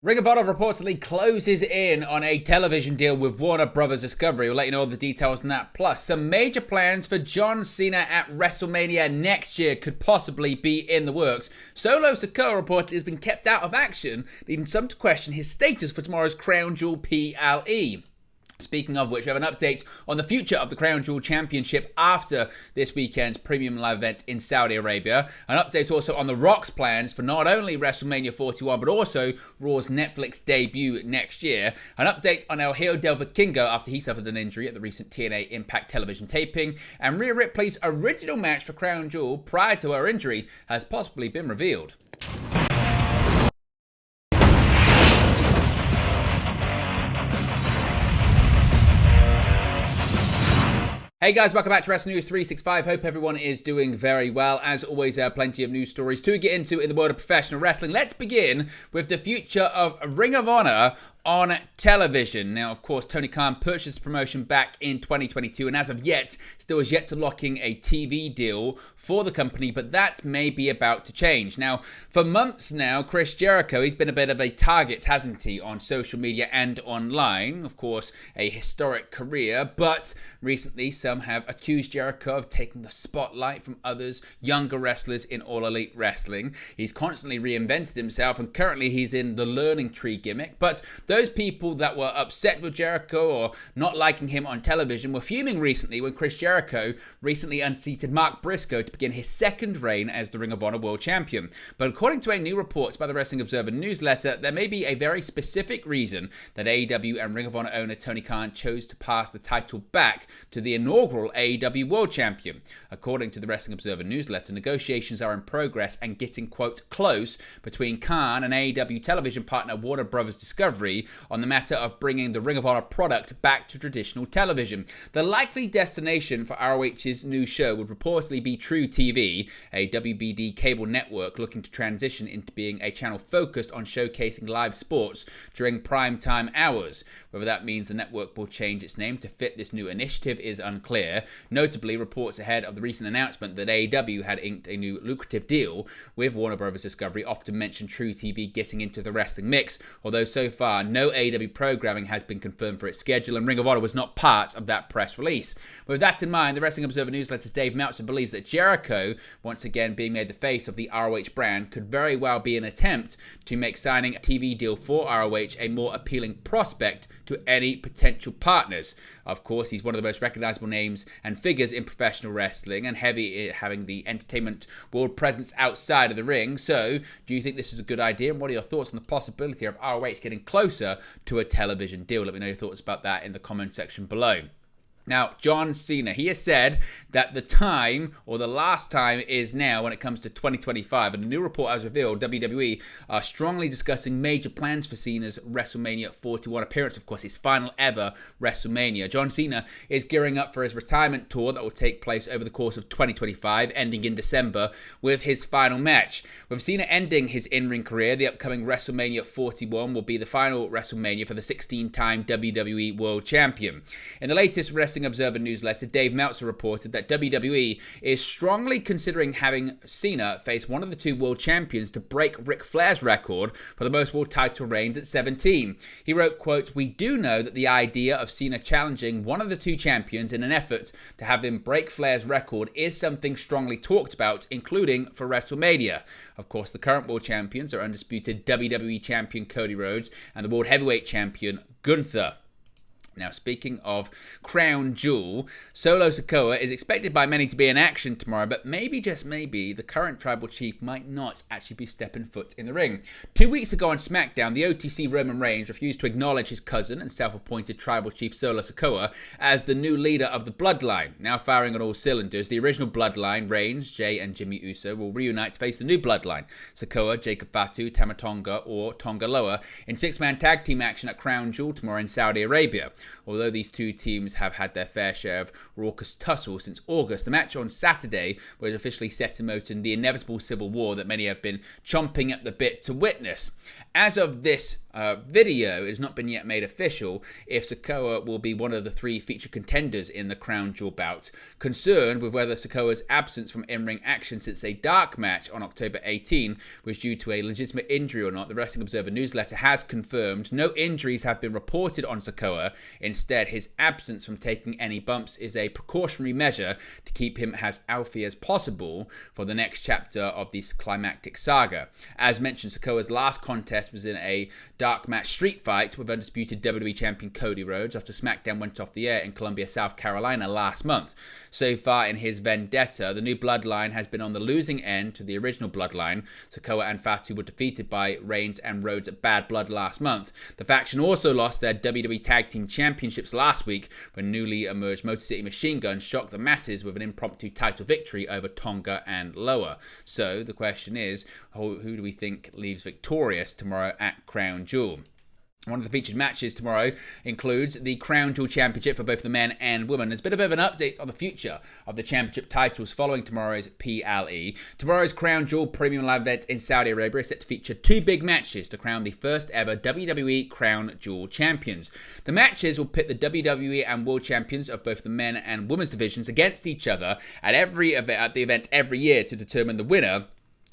Ring of Honor reportedly closes in on a television deal with Warner Brothers Discovery. We'll let you know all the details on that. Plus, some major plans for John Cena at WrestleMania next year could possibly be in the works. Solo Sikoa reportedly has been kept out of action, leading some to question his status for tomorrow's Crown Jewel PLE. Speaking of which, we have an update on the future of the Crown Jewel Championship after this weekend's premium live event in Saudi Arabia. An update also on The Rock's plans for not only WrestleMania 41, but also Raw's Netflix debut next year. An update on El Hijo del Vikingo after he suffered an injury at the recent TNA Impact television taping. And Rhea Ripley's original match for Crown Jewel prior to her injury has possibly been revealed. Hey guys, welcome back to Wrestling News 365. Hope everyone is doing very well. As always, plenty of news stories to get into in the world of professional wrestling. Let's begin with the future of Ring of Honor on television. Now, of course, Tony Khan purchased the promotion back in 2022 and as of yet, still has yet to lock in a TV deal for the company, but that may be about to change. Now, for months now, Chris Jericho, he's been a bit of a target, hasn't he, on social media and online. Of course, a historic career, but recently some have accused Jericho of taking the spotlight from others, younger wrestlers in All Elite Wrestling. He's constantly reinvented himself and currently he's in the learning tree gimmick, but those people that were upset with Jericho or not liking him on television were fuming recently when Chris Jericho recently unseated Mark Briscoe to begin his second reign as the Ring of Honor World Champion. But according to a new report by the Wrestling Observer newsletter, there may be a very specific reason that AEW and Ring of Honor owner Tony Khan chose to pass the title back to the inaugural AEW World Champion. According to the Wrestling Observer newsletter, negotiations are in progress and getting, quote, close between Khan and AEW television partner Warner Brothers Discovery on the matter of bringing the Ring of Honor product back to traditional television. The likely destination for ROH's new show would reportedly be True TV, a WBD cable network looking to transition into being a channel focused on showcasing live sports during prime time hours. Whether that means the network will change its name to fit this new initiative is unclear. Notably, reports ahead of the recent announcement that AEW had inked a new lucrative deal with Warner Brothers Discovery often mentioned True TV getting into the wrestling mix, although so far no AEW programming has been confirmed for its schedule and Ring of Honor was not part of that press release. With that in mind, the Wrestling Observer newsletter's Dave Meltzer believes that Jericho, once again being made the face of the ROH brand, could very well be an attempt to make signing a TV deal for ROH a more appealing prospect to any potential partners. Of course, he's one of the most recognizable names and figures in professional wrestling and having the entertainment world presence outside of the ring. So, do you think this is a good idea? And what are your thoughts on the possibility of ROH getting closer to a television deal? Let me know your thoughts about that in the comment section below. Now, John Cena, he has said that the time, or the last time, is now when it comes to 2025. And a new report has revealed WWE are strongly discussing major plans for Cena's WrestleMania 41 appearance, of course, his final ever WrestleMania. John Cena is gearing up for his retirement tour that will take place over the course of 2025, ending in December with his final match. With Cena ending his in-ring career, the upcoming WrestleMania 41 will be the final WrestleMania for the 16-time WWE World Champion. In the latest Wrestling Observer newsletter, Dave Meltzer reported that WWE is strongly considering having Cena face one of the two world champions to break Ric Flair's record for the most world title reigns at 17. He wrote, quote, "We do know that the idea of Cena challenging one of the two champions in an effort to have him break Flair's record is something strongly talked about, including for WrestleMania. Of course, the current world champions are undisputed WWE champion Cody Rhodes and the world heavyweight champion Gunther." Now, speaking of Crown Jewel, Solo Sikoa is expected by many to be in action tomorrow, but maybe, just maybe, the current tribal chief might not actually be stepping foot in the ring. 2 weeks ago on SmackDown, the OTC Roman Reigns refused to acknowledge his cousin and self-appointed tribal chief Solo Sikoa as the new leader of the Bloodline. Now firing on all cylinders, the original Bloodline, Reigns, Jay and Jimmy Uso, will reunite to face the new Bloodline, Sikoa, Jacob Fatu, Tama Tonga or Tonga Loa, in six-man tag team action at Crown Jewel tomorrow in Saudi Arabia. Although these two teams have had their fair share of raucous tussle since August, the match on Saturday was officially set in motion the inevitable civil war that many have been chomping at the bit to witness. As of this video. It has not been yet made official if Sikoa will be one of the 3 featured contenders in the Crown Jewel bout. Concerned with whether Sikoa's absence from in-ring action since a dark match on October 18 was due to a legitimate injury or not, the Wrestling Observer newsletter has confirmed no injuries have been reported on Sikoa. Instead, his absence from taking any bumps is a precautionary measure to keep him as healthy as possible for the next chapter of this climactic saga. As mentioned, Sikoa's last contest was in a dark match street fight with undisputed WWE champion Cody Rhodes after SmackDown went off the air in Columbia, South Carolina last month. So far in his vendetta, the new bloodline has been on the losing end to the original bloodline. Sikoa and Fatu were defeated by Reigns and Rhodes at Bad Blood last month. The faction also lost their WWE Tag Team Championships last week when newly emerged Motor City Machine Gun shocked the masses with an impromptu title victory over Tonga and Loa. So the question is, who do we think leaves victorious tomorrow at Crown Jewel? One of the featured matches tomorrow includes the Crown Jewel Championship for both the men and women. There's a bit of an update on the future of the championship titles following tomorrow's PLE. Tomorrow's Crown Jewel Premium Live event in Saudi Arabia is set to feature 2 big matches to crown the first ever WWE Crown Jewel Champions. The matches will pit the WWE and World Champions of both the men and women's divisions against each other at the event every year to determine the winner,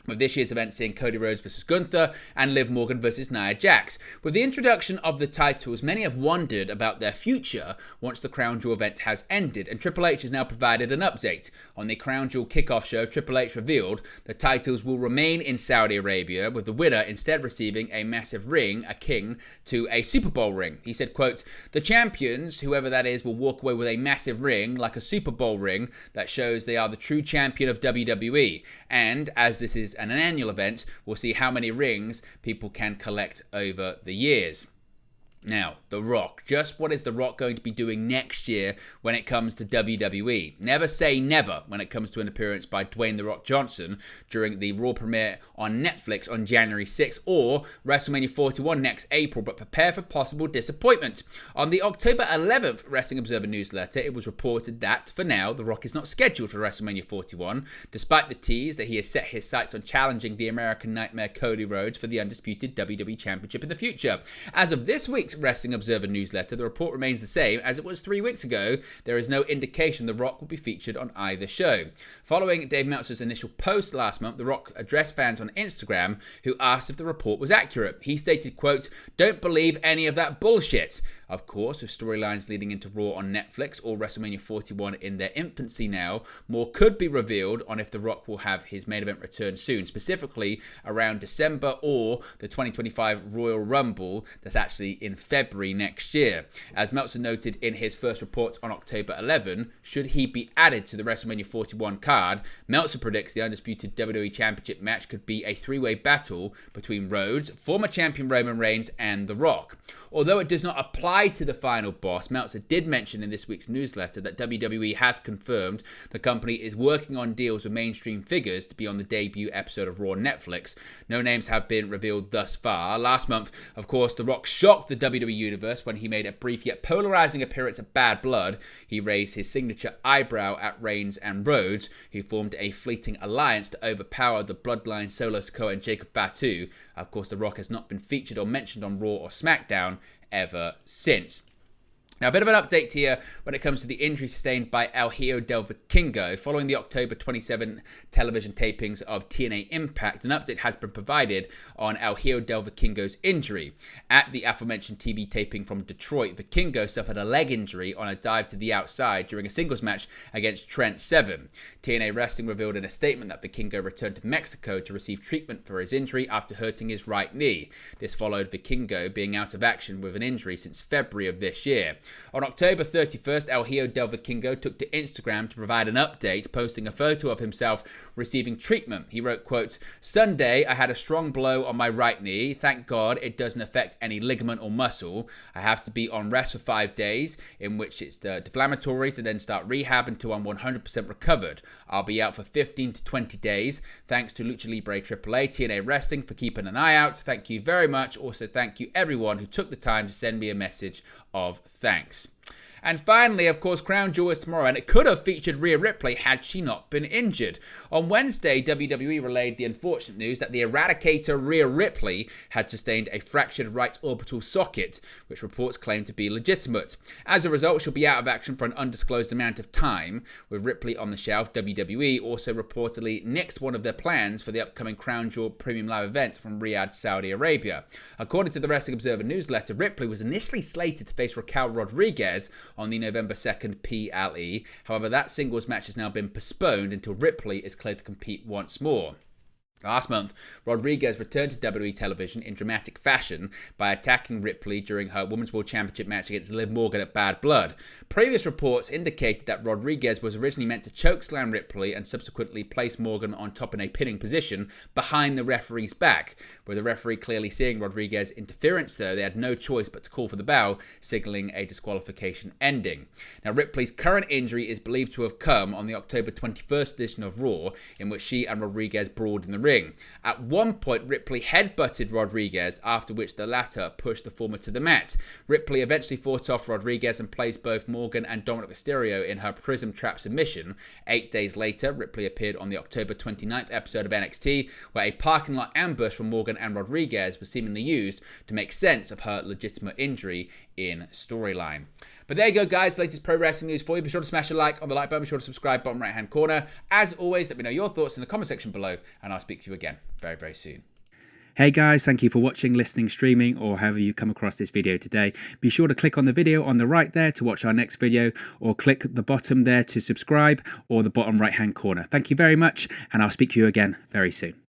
with this year's event seeing Cody Rhodes versus Gunther and Liv Morgan versus Nia Jax. With the introduction of the titles, many have wondered about their future once the Crown Jewel event has ended, and Triple H has now provided an update. On the Crown Jewel kickoff show, Triple H revealed the titles will remain in Saudi Arabia, with the winner instead receiving a massive ring akin to a Super Bowl ring. He said, quote, "The champions, whoever that is, will walk away with a massive ring, like a Super Bowl ring, that shows they are the true champion of WWE. And as this is an annual event, we'll see how many rings people can collect over the years." Now, The Rock. Just what is The Rock going to be doing next year when it comes to WWE? Never say never when it comes to an appearance by Dwayne The Rock Johnson during the Raw premiere on Netflix on January 6th or WrestleMania 41 next April, but prepare for possible disappointment. On the October 11th Wrestling Observer newsletter, it was reported that, for now, The Rock is not scheduled for WrestleMania 41, despite the tease that he has set his sights on challenging the American Nightmare Cody Rhodes for the undisputed WWE Championship in the future. As of this week's Wrestling Observer newsletter, the report remains the same as it was 3 weeks ago. There is no indication The Rock will be featured on either show. Following Dave Meltzer's initial post last month, The Rock addressed fans on Instagram who asked if the report was accurate. He stated, quote, "Don't believe any of that bullshit." Of course, with storylines leading into Raw on Netflix or WrestleMania 41 in their infancy now, more could be revealed on if The Rock will have his main event return soon, specifically around December or the 2025 Royal Rumble that's actually in February next year. As Meltzer noted in his first report on October 11, should he be added to the WrestleMania 41 card, Meltzer predicts the undisputed WWE Championship match could be a 3-way battle between Rhodes, former champion Roman Reigns, and The Rock. Although it does not apply to the final boss, Meltzer did mention in this week's newsletter that WWE has confirmed the company is working on deals with mainstream figures to be on the debut episode of Raw on Netflix. No names have been revealed thus far. Last month, of course, The Rock shocked the WWE Universe when he made a brief yet polarizing appearance at Bad Blood. He raised his signature eyebrow at Reigns and Rhodes, who formed a fleeting alliance to overpower the Bloodline Solo Sikoa and Jacob Fatu. Of course, The Rock has not been featured or mentioned on Raw or SmackDown ever since. Now, a bit of an update here when it comes to the injury sustained by El Hijo del Vikingo. Following the October 27 television tapings of TNA Impact, an update has been provided on El Hijo del Vikingo's injury. At the aforementioned TV taping from Detroit, Vikingo suffered a leg injury on a dive to the outside during a singles match against Trent Seven. TNA Wrestling revealed in a statement that Vikingo returned to Mexico to receive treatment for his injury after hurting his right knee. This followed Vikingo being out of action with an injury since February of this year. On October 31st, El Hijo del Vikingo took to Instagram to provide an update, posting a photo of himself receiving treatment. He wrote, quote, "Sunday, I had a strong blow on my right knee. Thank God it doesn't affect any ligament or muscle. I have to be on rest for 5 days, in which it's deflammatory to then start rehab until I'm 100% recovered. I'll be out for 15 to 20 days. Thanks to Lucha Libre AAA, TNA Wrestling for keeping an eye out. Thank you very much. Also, thank you everyone who took the time to send me a message of thanks." And finally, of course, Crown Jewel is tomorrow, and it could have featured Rhea Ripley had she not been injured. On Wednesday, WWE relayed the unfortunate news that the Eradicator Rhea Ripley had sustained a fractured right orbital socket, which reports claim to be legitimate. As a result, she'll be out of action for an undisclosed amount of time. With Ripley on the shelf, WWE also reportedly nixed one of their plans for the upcoming Crown Jewel Premium Live event from Riyadh, Saudi Arabia. According to the Wrestling Observer newsletter, Ripley was initially slated to face Raquel Rodriguez on the November 2nd PLE. However, that singles match has now been postponed until Ripley is cleared to compete once more. Last month, Rodriguez returned to WWE television in dramatic fashion by attacking Ripley during her Women's World Championship match against Liv Morgan at Bad Blood. Previous reports indicated that Rodriguez was originally meant to chokeslam Ripley and subsequently place Morgan on top in a pinning position behind the referee's back. With the referee clearly seeing Rodriguez's interference, though, they had no choice but to call for the bell, signaling a disqualification ending. Now, Ripley's current injury is believed to have come on the October 21st edition of Raw, in which she and Rodriguez brawled in the ring. At one point, Ripley headbutted Rodriguez, after which the latter pushed the former to the mat. Ripley eventually fought off Rodriguez and placed both Morgan and Dominic Mysterio in her Prism Trap submission. 8 days later, Ripley appeared on the October 29th episode of NXT, where a parking lot ambush from Morgan and Rodriguez was seemingly used to make sense of her legitimate injury in storyline. But there you go, guys. Latest pro wrestling news for you. Be sure to smash a like on the like button. Be sure to subscribe, bottom right hand corner. As always, let me know your thoughts in the comment section below, and I'll speak to you again very, very soon. Hey guys, thank you for watching, listening, streaming, or however you come across this video today. Be sure to click on the video on the right there to watch our next video, or click the bottom there to subscribe, or the bottom right hand corner. Thank you very much, and I'll speak to you again very soon.